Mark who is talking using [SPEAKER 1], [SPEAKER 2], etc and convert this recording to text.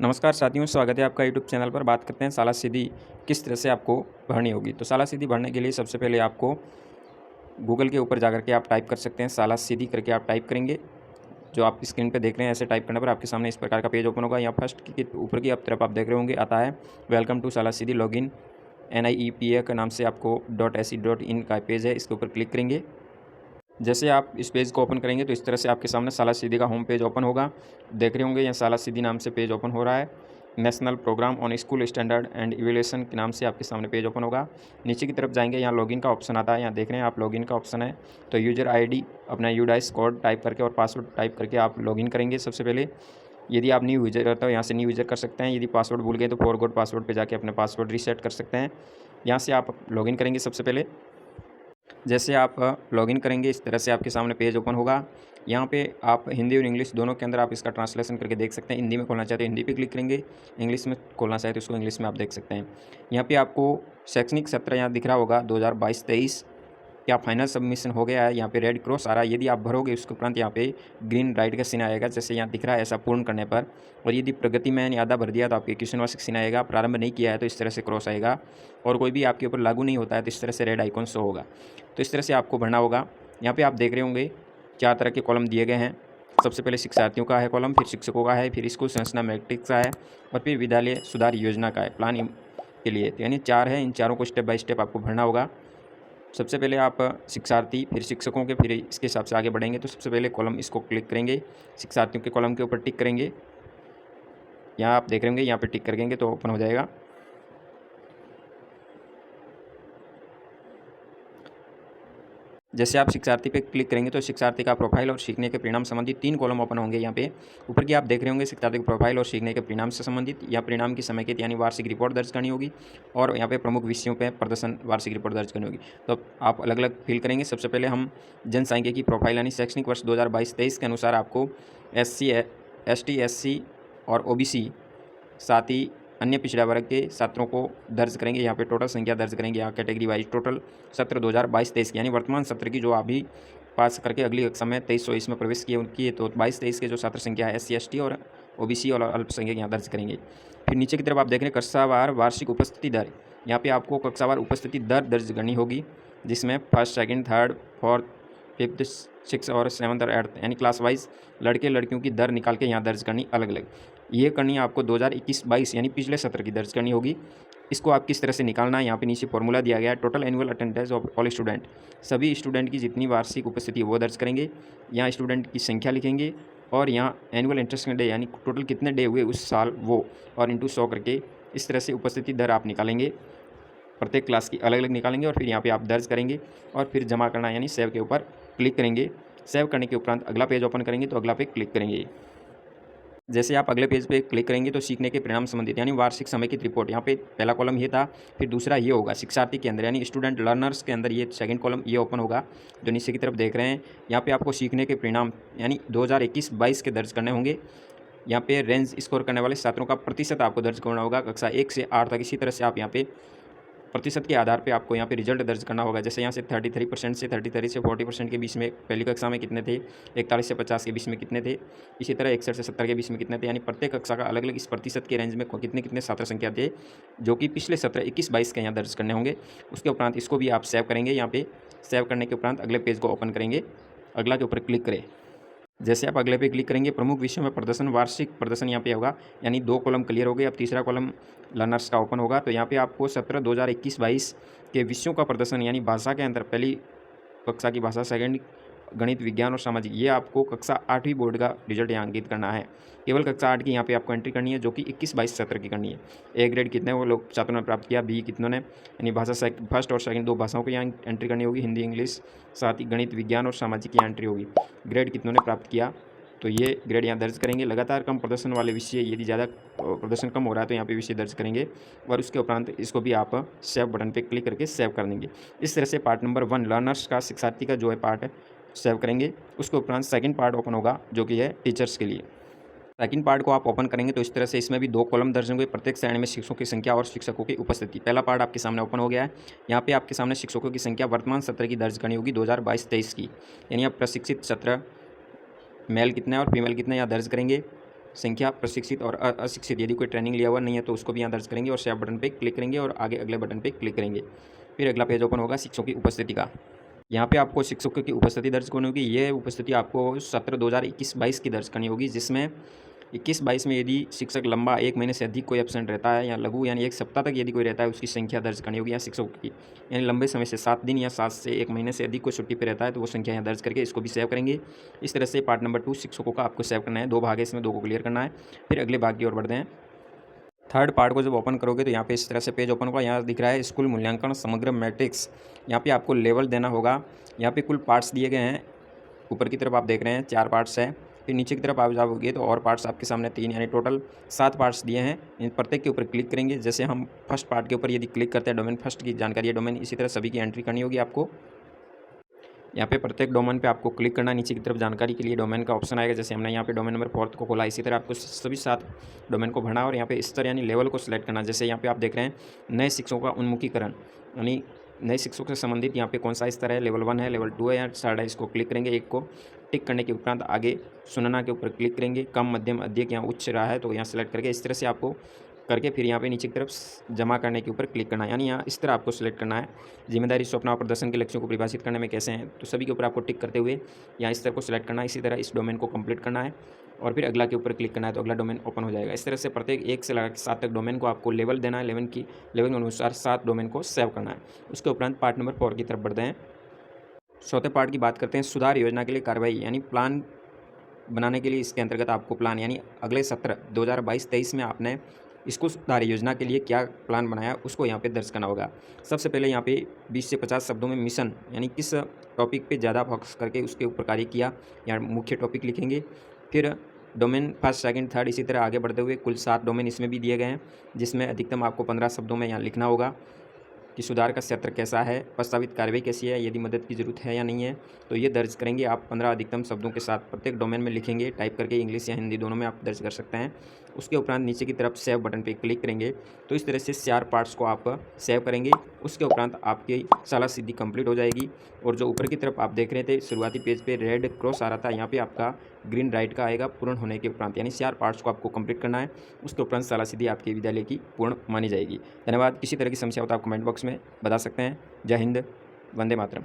[SPEAKER 1] नमस्कार साथियों, स्वागत है आपका यूट्यूब चैनल पर। बात करते हैं सालाना सीधी किस तरह से आपको भरनी होगी। तो सालाना सीधी भरने के लिए सबसे पहले आपको गूगल के ऊपर जाकर के आप टाइप कर सकते हैं, सालाना सीधी करके आप टाइप करेंगे। जो आप स्क्रीन पे देख रहे हैं, ऐसे टाइप करने पर आपके सामने इस प्रकार का पेज ओपन होगा। यहाँ फर्स्ट की ऊपर की तरफ आप देख रहे होंगे आता है वेलकम टू सालाना सीधी लॉगिन NIEPA के नाम से आपको .ac.in का पेज है, इसके ऊपर क्लिक करेंगे। जैसे आप इस पेज को ओपन करेंगे तो इस तरह से आपके सामने सालाना सीधी का होम पेज ओपन होगा। देख रहे होंगे यहाँ सालाना सीधी नाम से पेज ओपन हो रहा है। National programme on school standard and evaluation के नाम से आपके सामने पेज ओपन होगा। नीचे की तरफ जाएंगे, यहाँ लॉगिन का ऑप्शन आता है। यहाँ देख रहे हैं आप लॉगिन का ऑप्शन है, तो यूजर ID अपना यूडाइस कोड टाइप करके और पासवर्ड टाइप करके आप लॉगिन करेंगे। सबसे पहले यदि आप न्यू यूजर रहते हो, यहाँ से न्यू यूजर कर सकते हैं। यदि पासवर्ड भूल गए तो फॉरगॉट पासवर्ड पर जाके अपने पासवर्ड रीसेट कर सकते हैं। यहाँ से आप लॉगिन करेंगे। सबसे पहले जैसे आप लॉगिन करेंगे इस तरह से आपके सामने पेज ओपन होगा। यहाँ पे आप हिंदी और इंग्लिश दोनों के अंदर आप इसका ट्रांसलेशन करके देख सकते हैं। हिंदी में खोलना चाहते हो हिंदी पे क्लिक करेंगे, इंग्लिश में खोलना चाहते हो उसको इंग्लिश में आप देख सकते हैं। यहाँ पे आपको शैक्षणिक सत्र यहाँ दिख रहा होगा 2022-23 क्या फाइनल सबमिशन हो गया है। यहाँ पे रेड क्रॉस आ रहा है। यदि आप भरोगे उसके उपरांत यहाँ पे ग्रीन राइट का सीन आएगा, जैसे यहाँ दिख रहा है ऐसा पूर्ण करने पर। और यदि प्रगति में आधा भर दिया तो आपके क्वेश्चन वार्षिक सीन आएगा। प्रारंभ नहीं किया है तो इस तरह से क्रॉस आएगा। और कोई भी आपके ऊपर लागू नहीं होता है तो इस तरह से रेड आइकॉन शो होगा। तो इस तरह से आपको भरना होगा। यहाँ पर आप देख रहे होंगे 4 तरह के कॉलम दिए गए हैं। सबसे पहले शिक्षार्थियों का है कॉलम, फिर शिक्षकों का है, फिर स्कूल संरचना मैट्रिक्स का है और फिर विद्यालय सुधार योजना का है प्लान के लिए। तो यानी 4 है, इन चारों को स्टेप बाय स्टेप आपको भरना होगा। सबसे पहले आप शिक्षार्थी, फिर शिक्षकों के, फिर इसके हिसाब से आगे बढ़ेंगे। तो सबसे पहले कॉलम इसको क्लिक करेंगे, शिक्षार्थियों के कॉलम के ऊपर टिक करेंगे। यहाँ आप देख रहे होंगे यहाँ पे टिक करेंगे तो ओपन हो जाएगा। जैसे आप शिक्षार्थी पे क्लिक करेंगे तो शिक्षार्थी का प्रोफाइल और सीखने के परिणाम संबंधित 3 कॉलम ओपन होंगे। यहाँ पे ऊपर की आप देख रहे होंगे शिक्षार्थी के प्रोफाइल और सीखने के परिणाम से संबंधित या परिणाम की समेकित यानी वार्षिक रिपोर्ट दर्ज करनी होगी। और यहाँ पे प्रमुख विषयों पे प्रदर्शन वार्षिक रिपोर्ट दर्ज करनी होगी। तो आप अलग अलग फिल करेंगे। सबसे पहले हम जनसांख्यिकी प्रोफाइल यानी शैक्षणिक वर्ष 2022-23 के अनुसार आपको SC ST SC और OBC साथ ही अन्य पिछड़ा वर्ग के छात्रों को दर्ज करेंगे। यहाँ पे टोटल संख्या दर्ज करेंगे। यहाँ कैटेगरी वाइज टोटल सत्र 2022-23 यानी वर्तमान सत्र की जो अभी पास करके अगली कक्षा में 2300 में प्रवेश किए उनकी, तो 22-23 के जो छात्र संख्या है SC ST और OBC और अल्पसंख्यक यहाँ दर्ज करेंगे। फिर नीचे की तरफ आप देख रहे हैं कक्षावार वार्षिक उपस्थिति दर। यहाँ पे आपको कक्षावार उपस्थिति दर दर्ज करनी होगी, जिसमें first, second, third, fourth, fifth, six और सेवन्थ और एट्थ यानी क्लास वाइज लड़के लड़कियों की दर निकाल के यहाँ दर्ज करनी अलग अलग। ये करनी है आपको 2021-22 यानी पिछले सत्र की दर्ज करनी होगी। इसको आप किस तरह से निकालना है, यहाँ पे नीचे फॉर्मूला दिया गया है। Total annual attendance of all student, सभी स्टूडेंट की जितनी वार्षिक उपस्थिति वो दर्ज करेंगे। यहाँ स्टूडेंट की संख्या लिखेंगे और यहाँ एनुअल इंटरेस्ट डे यानी टोटल कितने डे हुए उस साल वो, और इंटू 100 करके इस तरह से उपस्थिति दर आप निकालेंगे। प्रत्येक क्लास की अलग अलग निकालेंगे और फिर यहाँ पे आप दर्ज करेंगे और फिर जमा करना यानी सेव के ऊपर क्लिक करेंगे। सेव करने के उपरांत अगला पेज ओपन करेंगे तो अगला पे क्लिक करेंगे। जैसे आप अगले पेज पे क्लिक करेंगे तो सीखने के परिणाम संबंधित यानी वार्षिक समेकित रिपोर्ट, यहाँ पे पहला कॉलम ये था, फिर दूसरा ये होगा शिक्षार्थी के अंदर यानी स्टूडेंट लर्नर्स के अंदर ये सेकंड कॉलम ये ओपन होगा जो नीचे की तरफ देख रहे हैं। यहाँ पे आपको सीखने के परिणाम यानी 2021-22 के दर्ज करने होंगे। यहाँ पे रेंज स्कोर करने वाले छात्रों का प्रतिशत आपको दर्ज करना होगा कक्षा 1 से 8 तक। इसी तरह से आप यहाँ पे प्रतिशत के आधार पे आपको यहाँ पे रिजल्ट दर्ज करना होगा। जैसे यहाँ से 33% से 33 से 40% के बीच में पहली कक्षा में कितने थे, 41 से 50 के बीच में कितने थे, इसी तरह 61 से 70 के बीच में कितने थे, यानी प्रत्येक कक्षा का अलग अलग इस प्रतिशत के रेंज में कितने कितने छात्र संख्या थे जो कि पिछले सत्र 21-22 के यहाँ दर्ज करने होंगे। उसके उपरांत इसको भी आप सेव करेंगे। यहाँ पे सेव करने के उपरांत अगले पेज को ओपन करेंगे, अगला के ऊपर क्लिक करें। जैसे आप अगले पे क्लिक करेंगे प्रमुख विषयों में प्रदर्शन वार्षिक प्रदर्शन यहाँ पे होगा, यानी 2 कॉलम क्लियर हो गए। अब तीसरा कॉलम लर्नर्स का ओपन होगा। तो यहाँ पे आपको सत्र 2021-22 के विषयों का प्रदर्शन यानी भाषा के अंदर पहली कक्षा की भाषा, सेकंड गणित, विज्ञान और सामाजिक, ये आपको कक्षा 8वीं बोर्ड का रिजल्ट यहाँ अंकित करना है। केवल कक्षा 8 की यहाँ पे आपको एंट्री करनी है जो कि 21-22 सत्र की करनी है। ए ग्रेड कितने वो लोग छात्रों ने प्राप्त किया, बी कितनों ने, यानी भाषा फर्स्ट और सेकंड 2 भाषाओं की यहाँ एंट्री करनी होगी, हिंदी इंग्लिश, साथ ही गणित विज्ञान और सामाजिक की यहाँ एंट्री होगी। ग्रेड कितनों ने प्राप्त किया तो ये ग्रेड यहाँ दर्ज करेंगे। लगातार कम प्रदर्शन वाले विषय, यदि ज़्यादा प्रदर्शन कम हो रहा है तो यहाँ पे विषय दर्ज करेंगे और उसके उपरांत इसको भी आप सेव बटन पे क्लिक करके सेव कर देंगे। इस तरह से पार्ट नंबर 1 लर्नर्स का शिक्षार्थी का जो है पार्ट है सेव करेंगे। उसके उपरांत सेकंड पार्ट ओपन होगा जो कि है टीचर्स के लिए। सेकंड पार्ट को आप ओपन करेंगे तो इस तरह से इसमें भी 2 कॉलम दर्ज होंगे, प्रत्येक श्रेणी में शिक्षकों की संख्या और शिक्षकों की उपस्थिति। पहला पार्ट आपके सामने ओपन हो गया है। यहाँ पे आपके सामने शिक्षकों की संख्या वर्तमान सत्र की दर्ज करनी होगी 2022-23 की, यानी आप प्रशिक्षित सत्र मेल कितना है और फीमेल कितना है यहाँ दर्ज करेंगे। संख्या प्रशिक्षित और अशिक्षित, यदि कोई ट्रेनिंग लिया हुआ नहीं है तो उसको भी यहाँ दर्ज करेंगे और सेव बटन पे क्लिक करेंगे और आगे अगले बटन पे क्लिक करेंगे। फिर अगला पेज ओपन होगा शिक्षकों की उपस्थिति का। यहाँ पे आपको शिक्षकों की उपस्थिति दर्ज करनी होगी। ये उपस्थिति आपको सत्र 2021-22 की दर्ज करनी होगी, जिसमें 21-22 में यदि शिक्षक लंबा 1 महीने से अधिक कोई एब्सेंट रहता है या लघु यानी 1 सप्ताह तक यदि कोई रहता है, उसकी संख्या दर्ज करनी होगी यहाँ शिक्षकों की। यानी लंबे समय से 7 दिन या 7 से 1 महीने से अधिक कोई छुट्टी पे रहता है तो वो संख्या यहाँ दर्ज करके इसको भी सेव करेंगे। इस तरह से पार्ट नंबर 2 शिक्षकों का आपको सेव करना है। 2 भाग है इसमें, 2 को क्लियर करना है। फिर अगले भाग की ओर बढ़ते हैं। थर्ड पार्ट को जब ओपन करोगे तो यहाँ पे इस तरह से पेज ओपन होगा। यहाँ दिख रहा है स्कूल मूल्यांकन समग्र मैट्रिक्स। यहाँ पे आपको लेवल देना होगा। यहाँ पे कुल पार्ट्स दिए गए हैं। ऊपर की तरफ आप देख रहे हैं 4 पार्ट्स है। फिर नीचे की तरफ आप जाओगे तो और पार्ट्स आपके सामने 3 यानी टोटल 7 पार्ट्स दिए हैं। इन प्रत्येक के ऊपर क्लिक करेंगे। जैसे हम फर्स्ट पार्ट के ऊपर यदि क्लिक करते हैं, डोमेन फर्स्ट की जानकारी है डोमेन, इसी तरह सभी की एंट्री करनी होगी आपको। यहाँ पे प्रत्येक डोमेन पे आपको क्लिक करना है। नीचे की तरफ जानकारी के लिए डोमेन का ऑप्शन आएगा। जैसे हमने यहाँ पे डोमेन नंबर 4 को खोला, इसी तरह आपको सभी 7 डोमेन को भरना और यहाँ पे स्तर यानी लेवल को सिलेक्ट करना। जैसे यहाँ पे आप देख रहे हैं नए शिक्षकों का उन्मुखीकरण, यानी नए शिक्षकों से संबंधित यहाँ पे कौन सा स्तर है, लेवल 1 है, लेवल 2 है या 3rd है। इसको क्लिक करेंगे। एक को टिक करने के उपरांत आगे सुनना के ऊपर क्लिक करेंगे। कम, मध्यम, अधिक या उच्च रहा है तो यहाँ सेलेक्ट करके इस तरह से आपको करके फिर यहाँ पे नीचे की तरफ जमा करने के ऊपर क्लिक करना है। यानी यहाँ इस तरह आपको सिलेक्ट करना है। जिम्मेदारी, स्वप्न और प्रदर्शन के लक्ष्यों को परिभाषित करने में कैसे हैं, तो सभी के ऊपर आपको टिक करते हुए यहाँ इस तरह को सिलेक्ट करना है। इसी तरह इस डोमेन को कंप्लीट करना है और फिर अगला के ऊपर क्लिक करना है तो अगला डोमेन ओपन हो जाएगा। इस तरह से प्रत्येक 1 से लगा 7 तक डोमेन को आपको लेवल देना है। लेवल के अनुसार 7 डोमेन को सेव करना है। उसके उपरांत पार्ट नंबर 4 की तरफ बढ़ते हैं। चौथे पार्ट की बात करते हैं सुधार योजना के लिए कार्रवाई, यानी प्लान बनाने के लिए इसके अंतर्गत आपको प्लान यानी अगले सत्र 2022-23 में आपने स्कूल सुधार योजना के लिए क्या प्लान बनाया उसको यहाँ पे दर्ज करना होगा। सबसे पहले यहाँ पे 20 से 50 शब्दों में मिशन यानी किस टॉपिक पे ज़्यादा फोकस करके उसके ऊपर कार्य किया, यहाँ मुख्य टॉपिक लिखेंगे। फिर डोमेन फर्स्ट, सेकंड, थर्ड, इसी तरह आगे बढ़ते हुए कुल 7 डोमेन इसमें भी दिए गए हैं, जिसमें अधिकतम आपको 15 शब्दों में यहाँ लिखना होगा कि सुधार का क्षेत्र कैसा है, प्रस्तावित कार्रवाई कैसी है, यदि मदद की ज़रूरत है या नहीं है, तो ये दर्ज करेंगे आप 15 अधिकतम शब्दों के साथ प्रत्येक डोमेन में लिखेंगे। टाइप करके इंग्लिश या हिंदी दोनों में आप दर्ज कर सकते हैं। उसके उपरांत नीचे की तरफ सेव बटन पे क्लिक करेंगे तो इस तरह से 4 पार्ट्स को आप सेव करेंगे। उसके उपरांत आपकी शाला सिद्धि कंप्लीट हो जाएगी। और जो ऊपर की तरफ आप देख रहे थे शुरुआती पेज पे रेड क्रॉस आ रहा था, यहाँ पे आपका ग्रीन राइट का आएगा पूर्ण होने के उपरांत, यानी 4 पार्ट्स को आपको कंप्लीट करना है। उसके उपरांत शाला सिद्धि आपके विद्यालय की पूर्ण मानी जाएगी। धन्यवाद। किसी तरह की समस्या हो तो आप कमेंट बॉक्स में बता सकते हैं। जय हिंद, वंदे मातरम।